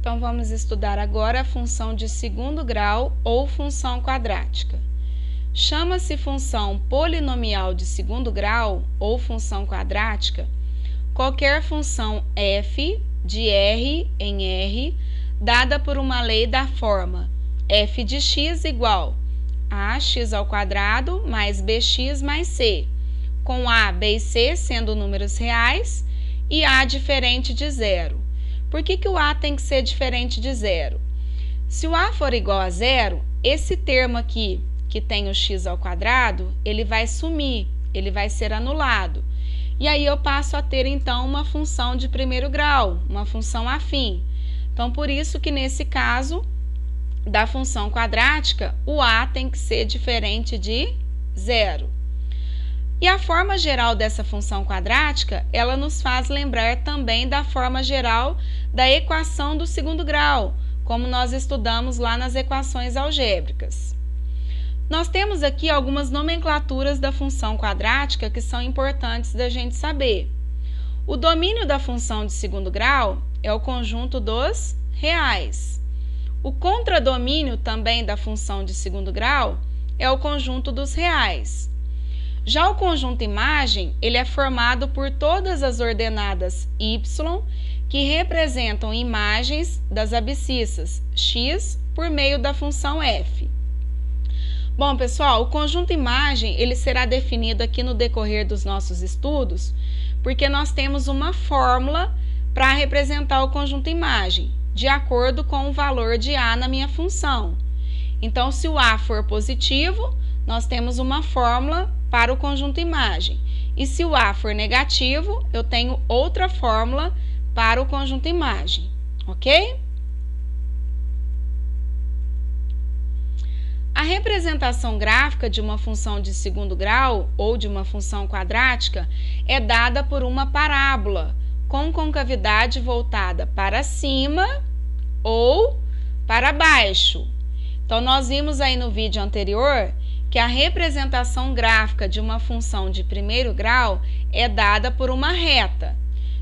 Então, vamos estudar agora a função de segundo grau ou função quadrática. Chama-se função polinomial de segundo grau ou função quadrática qualquer função f de R em R dada por uma lei da forma f de x igual a x ao quadrado mais bx mais c, com a, b e c sendo números reais e a diferente de zero. Por que o a tem que ser diferente de zero? Se o a for igual a zero, esse termo aqui, que tem o x ao quadrado, ele vai sumir, ele vai ser anulado. E aí eu passo a ter, então, uma função de primeiro grau, uma função afim. Então, por isso que nesse caso da função quadrática, o a tem que ser diferente de zero. E a forma geral dessa função quadrática, ela nos faz lembrar também da forma geral da equação do segundo grau, como nós estudamos lá nas equações algébricas. Nós temos aqui algumas nomenclaturas da função quadrática que são importantes da gente saber. O domínio da função de segundo grau é o conjunto dos reais. O contradomínio também da função de segundo grau é o conjunto dos reais. Já o conjunto imagem, ele é formado por todas as ordenadas y que representam imagens das abscissas x por meio da função f. Bom, pessoal, o conjunto imagem, ele será definido aqui no decorrer dos nossos estudos, porque nós temos uma fórmula para representar o conjunto imagem, de acordo com o valor de a na minha função. Então, se o a for positivo, nós temos uma fórmula para o conjunto imagem. E se o a for negativo, eu tenho outra fórmula para o conjunto imagem, ok? A representação gráfica de uma função de segundo grau ou de uma função quadrática é dada por uma parábola com concavidade voltada para cima ou para baixo. Então, nós vimos aí no vídeo anterior que a representação gráfica de uma função de primeiro grau é dada por uma reta.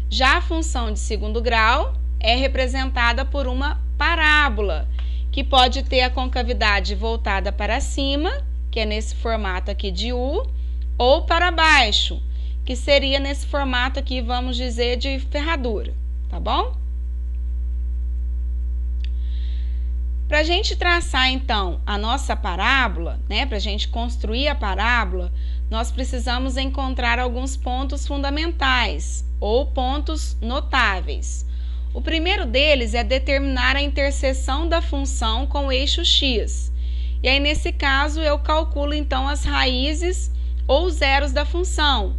Já a função de segundo grau é representada por uma parábola, que pode ter a concavidade voltada para cima, que é nesse formato aqui de U, ou para baixo, que seria nesse formato aqui, vamos dizer, de ferradura, tá bom? Para a gente traçar, então, a nossa parábola, né, para a gente construir a parábola, nós precisamos encontrar alguns pontos fundamentais, ou pontos notáveis. O primeiro deles é determinar a interseção da função com o eixo x. E aí, nesse caso, eu calculo, então, as raízes ou zeros da função.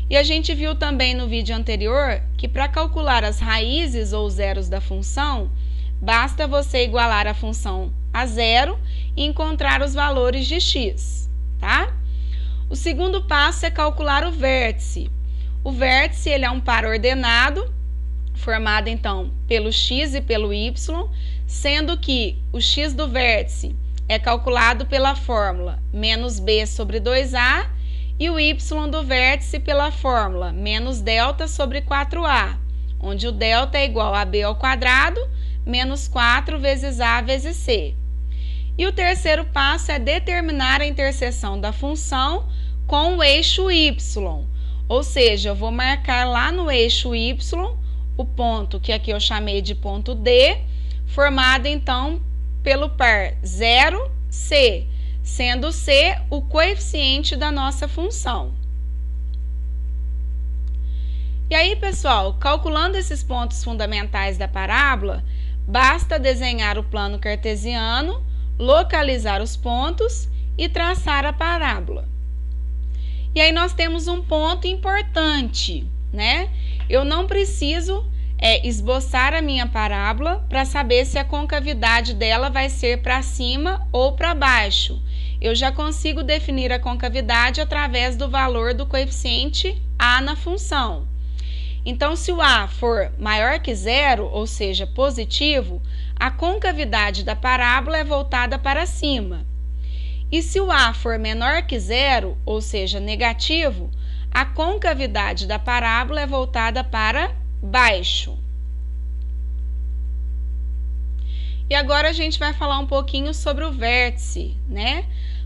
E a gente viu também no vídeo anterior que para calcular as raízes ou zeros da função, basta você igualar a função a zero e encontrar os valores de x, tá? O segundo passo é calcular o vértice. O vértice, ele é um par ordenado, formado, então, pelo x e pelo y, sendo que o x do vértice é calculado pela fórmula menos b sobre 2a e o y do vértice pela fórmula menos delta sobre 4a, onde o delta é igual a b ao quadrado menos 4 vezes a vezes c. E o terceiro passo é determinar a interseção da função com o eixo y, ou seja, eu vou marcar lá no eixo y o ponto que aqui eu chamei de ponto D, formado então pelo par 0, C, sendo C o coeficiente da nossa função. E aí, pessoal, calculando esses pontos fundamentais da parábola, basta desenhar o plano cartesiano, localizar os pontos e traçar a parábola. E aí nós temos um ponto importante, né? Eu não preciso esboçar a minha parábola para saber se a concavidade dela vai ser para cima ou para baixo. Eu já consigo definir a concavidade através do valor do coeficiente a na função. Então, se o a for maior que zero, ou seja, positivo, a concavidade da parábola é voltada para cima. E se o a for menor que zero, ou seja, negativo, a concavidade da parábola é voltada para baixo. E agora a gente vai falar um pouquinho sobre o vértice, né?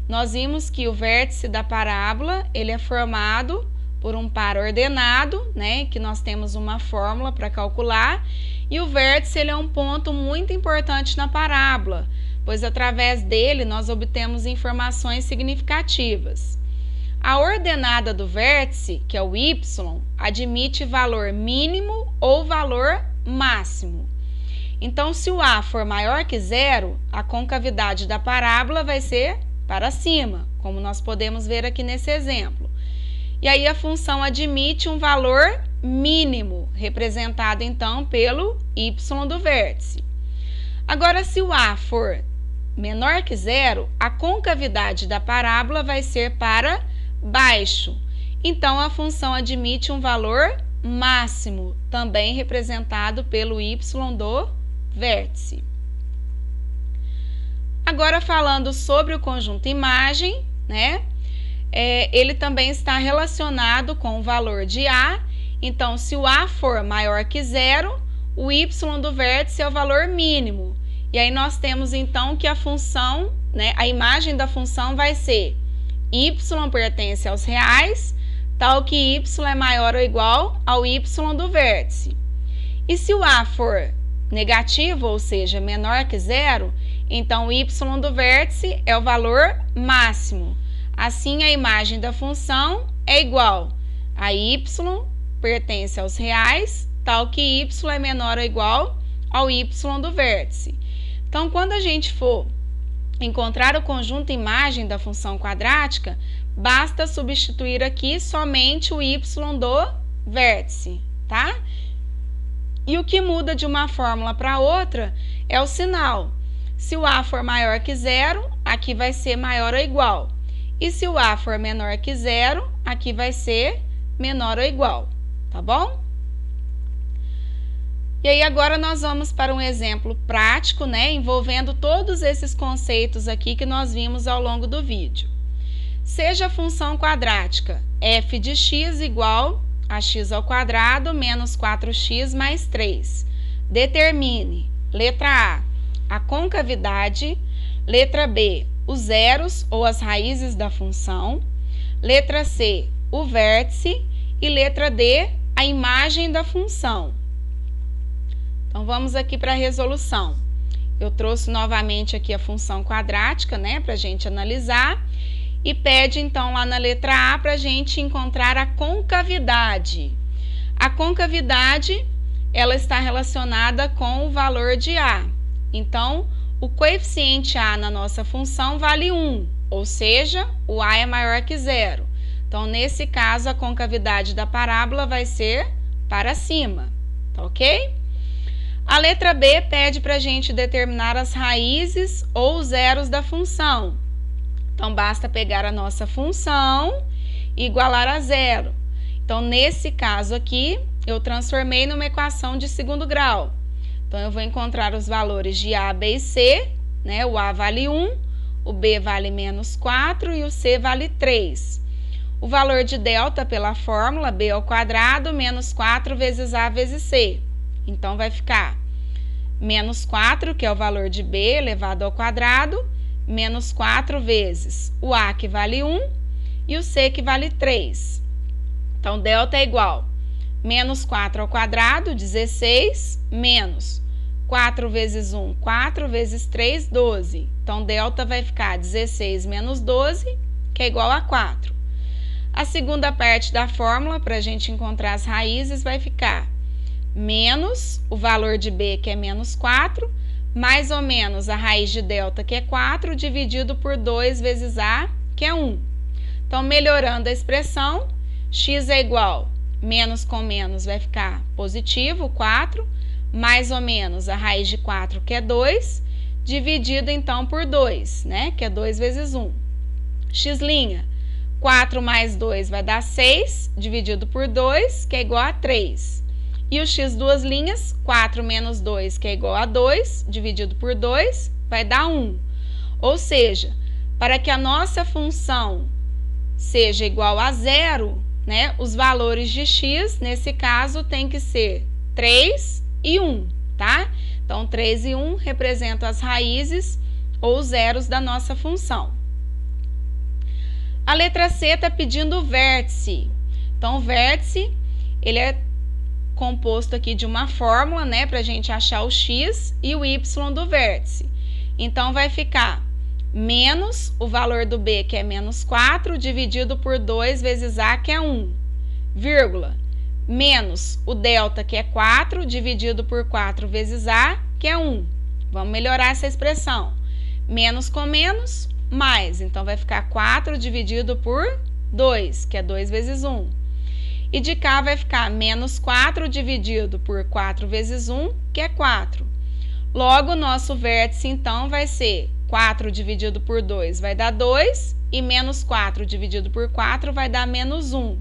Nós vimos que o vértice da parábola, ele é formado por um par ordenado, né? Que nós temos uma fórmula para calcular. E o vértice, ele é um ponto muito importante na parábola, pois através dele nós obtemos informações significativas. A ordenada do vértice, que é o y, admite valor mínimo ou valor máximo. Então, se o a for maior que zero, a concavidade da parábola vai ser para cima, como nós podemos ver aqui nesse exemplo. E aí a função admite um valor mínimo, representado então pelo y do vértice. Agora, se o a for menor que zero, a concavidade da parábola vai ser para baixo. Então, a função admite um valor máximo, também representado pelo y do vértice. Agora, falando sobre o conjunto imagem, né? Ele também está relacionado com o valor de a. Então, se o a for maior que zero, o y do vértice é o valor mínimo. E aí nós temos então que a função, né, a imagem da função vai ser y pertence aos reais, tal que y é maior ou igual ao y do vértice. E se o a for negativo, ou seja, menor que zero, então o y do vértice é o valor máximo. Assim, a imagem da função é igual a y pertence aos reais, tal que y é menor ou igual ao y do vértice. Então, quando a gente for encontrar o conjunto imagem da função quadrática, basta substituir aqui somente o y do vértice, tá? E o que muda de uma fórmula para outra é o sinal. Se o a for maior que zero, aqui vai ser maior ou igual. E se o a for menor que zero, aqui vai ser menor ou igual, tá bom? E aí agora nós vamos para um exemplo prático, né, envolvendo todos esses conceitos aqui que nós vimos ao longo do vídeo. Seja a função quadrática f de x igual a x ao quadrado menos 4x mais 3. Determine, letra A concavidade, letra B, os zeros ou as raízes da função, letra C, o vértice e letra D, a imagem da função. Então, vamos aqui para a resolução. Eu trouxe novamente aqui a função quadrática, né, para a gente analisar. E pede, então, lá na letra A, para a gente encontrar a concavidade. A concavidade, ela está relacionada com o valor de A. Então, o coeficiente A na nossa função vale 1, ou seja, o A é maior que zero. Então, nesse caso, a concavidade da parábola vai ser para cima, tá ok? A letra B pede para a gente determinar as raízes ou os zeros da função. Então, basta pegar a nossa função e igualar a zero. Então, nesse caso aqui, eu transformei numa equação de segundo grau. Então, eu vou encontrar os valores de A, B e C, né? O A vale 1, o B vale menos 4 e o C vale 3. O valor de delta pela fórmula B ao quadrado menos 4 vezes A vezes C. Então, vai ficar menos 4, que é o valor de B elevado ao quadrado, menos 4 vezes o A, que vale 1, e o C, que vale 3. Então, delta é igual menos 4 ao quadrado, 16, menos 4 vezes 1, 4 vezes 3, 12. Então, delta vai ficar 16 menos 12, que é igual a 4. A segunda parte da fórmula, para a gente encontrar as raízes, vai ficar menos o valor de B, que é menos 4, mais ou menos a raiz de delta, que é 4, dividido por 2 vezes A, que é 1. Então, melhorando a expressão, x é igual, menos com menos vai ficar positivo, 4, mais ou menos a raiz de 4, que é 2, dividido então por 2, né, que é 2 vezes 1. X', 4 mais 2 vai dar 6, dividido por 2, que é igual a 3. E o x duas linhas, 4 menos 2, que é igual a 2, dividido por 2, vai dar 1. Ou seja, para que a nossa função seja igual a zero, né, os valores de x, nesse caso, tem que ser 3 e 1, tá? Então, 3 e 1 representam as raízes ou zeros da nossa função. A letra C está pedindo o vértice. Então, o vértice, ele é composto aqui de uma fórmula, né, para a gente achar o x e o y do vértice. Então, vai ficar menos o valor do b, que é menos 4, dividido por 2 vezes a, que é 1, vírgula, menos o delta, que é 4, dividido por 4 vezes a, que é 1. Vamos melhorar essa expressão. Menos com menos, mais. Então, vai ficar 4 dividido por 2, que é 2 vezes 1. E de cá vai ficar menos 4 dividido por 4 vezes 1, que é 4. Logo, o nosso vértice, então, vai ser 4 dividido por 2 vai dar 2, e menos 4 dividido por 4 vai dar menos 1.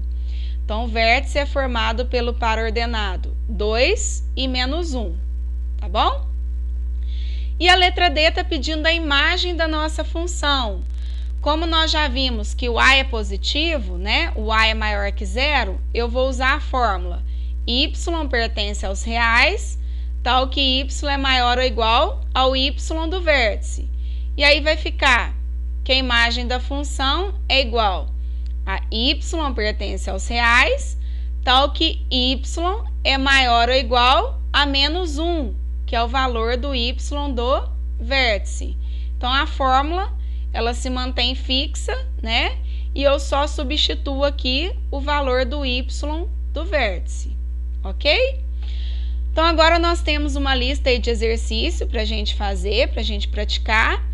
Então, o vértice é formado pelo par ordenado 2 e menos 1, tá bom? E a letra D está pedindo a imagem da nossa função. Como nós já vimos que o a é positivo, né? O a é maior que zero, eu vou usar a fórmula y pertence aos reais, tal que y é maior ou igual ao y do vértice. E aí vai ficar que a imagem da função é igual a y pertence aos reais, tal que y é maior ou igual a menos 1, que é o valor do y do vértice. Então, a fórmula, ela se mantém fixa, né? E eu só substituo aqui o valor do y do vértice, ok? Então, agora nós temos uma lista aí de exercício para a gente fazer, para a gente praticar.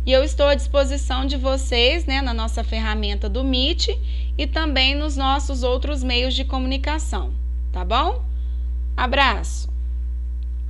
E eu estou à disposição de vocês, né, na nossa ferramenta do Meet e também nos nossos outros meios de comunicação, tá bom? Abraço!